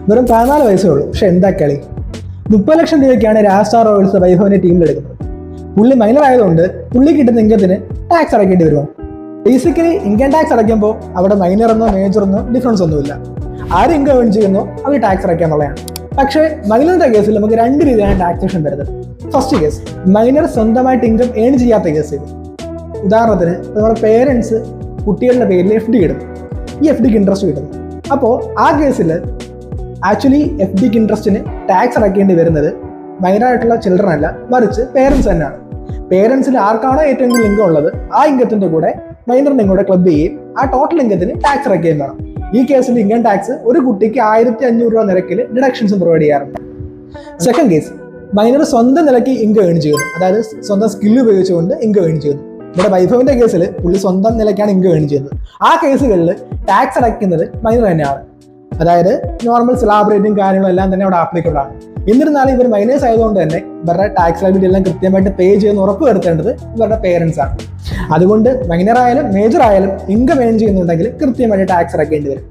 വെറും 14 വയസ്സേ ഉള്ളൂ. പക്ഷെ എന്താ കളി! 30 ലക്ഷം രൂപയ്ക്കാണ് രാജ് സ്റ്റാർ റോയൽസ് വൈഭവിനെ ടീമിലെടുക്കുന്നത്. പുള്ളി മൈനർ ആയതുകൊണ്ട് പുള്ളി കിട്ടുന്ന ഇൻകത്തിന് ടാക്സ് അടയ്ക്കേണ്ടി വരുമോ? ബേസിക്കലി ഇൻകം ടാക്സ് അടയ്ക്കുമ്പോൾ അവിടെ മൈനറെന്നോ മേജറെന്നോ ഡിഫറൻസ് ഒന്നുമില്ല. ആര് ഇൻകം ഏൺ ചെയ്യുന്നോ അവർ ടാക്സ് അടയ്ക്കാന്നുള്ളതാണ്. പക്ഷേ മൈനറിന്റെ കേസിൽ നമുക്ക് 2 രീതിയിലാണ് ടാക്സേഷൻ വരുന്നത്. ഫസ്റ്റ് കേസ്, മൈനർ സ്വന്തമായിട്ട് ഇൻകം ഏൺ ചെയ്യാത്ത കേസ്. ഉദാഹരണത്തിന് നമ്മുടെ പേരൻസ് കുട്ടികളുടെ പേരിൽ FD ഇടും. ഈ FDക്ക് ഇൻട്രസ്റ്റ് കിട്ടുന്നു. അപ്പോൾ ആ കേസിൽ ആക്ച്വലി FDക്ക് ഇൻട്രസ്റ്റിന് ടാക്സ് അടയ്ക്കേണ്ടി വരുന്നത് മൈനറായിട്ടുള്ള ചിൽഡ്രൻ അല്ല, മറിച്ച് പേരൻസ് തന്നെയാണ്. പേരൻസിൽ ആർക്കാണോ ഏറ്റവും കൂടുതൽ ഇൻകം ഉള്ളത് ആ ഇൻകത്തിന്റെ കൂടെ മൈനറിന്റെ കൂടെ ക്ലബ് ചെയ്യുകയും ആ ടോട്ടൽ ഇൻകത്തിന് ടാക്സ് അടയ്ക്കുകയും വേണം. ഈ കേസിൽ ഇൻകം ടാക്സ് ഒരു കുട്ടിക്ക് 1500 രൂപ നിരക്കിൽ ഡിഡക്ഷൻസ് പ്രൊവൈഡ് ചെയ്യാറുണ്ട്. സെക്കൻഡ് കേസ്, മൈനർ സ്വന്തം നിലയ്ക്ക് ഇൻകം ഏൺ ചെയ്യുന്നു, അതായത് സ്വന്തം സ്കില്ല് ഉപയോഗിച്ചുകൊണ്ട് ഇൻകം ഏൺ ചെയ്യുന്നു. ഇവിടെ വൈഭവിന്റെ കേസിൽ പുള്ളി സ്വന്തം നിലയ്ക്കാണ് ഇൻകം ഏൺ ചെയ്യുന്നത്. ആ കേസുകളിൽ ടാക്സ് അടയ്ക്കുന്നത് മൈനർ തന്നെയാണ്. അതായത് നോർമൽ സ്ലാബ് കാര്യങ്ങളും എല്ലാം തന്നെ അവിടെ ആപ്ലിക്കബിൾ ആണ്. എന്നിരുന്നാലും ഇവർ മൈനേഴ്സ് ആയതുകൊണ്ട് തന്നെ ഇവരുടെ ടാക്സ് ലയബിലിറ്റി എല്ലാം കൃത്യമായിട്ട് പേ ചെയ്യുന്ന ഉറപ്പ് വരുത്തേണ്ടത് ഇവരുടെ പേരൻസ് ആണ്. അതുകൊണ്ട് മൈനർ ആയാലും മേജർ ആയാലും ഇൻകം ഏൺ ചെയ്യുന്നുണ്ടെങ്കിൽ കൃത്യമായിട്ട് ടാക്സ് അടയ്ക്കേണ്ടി വരും.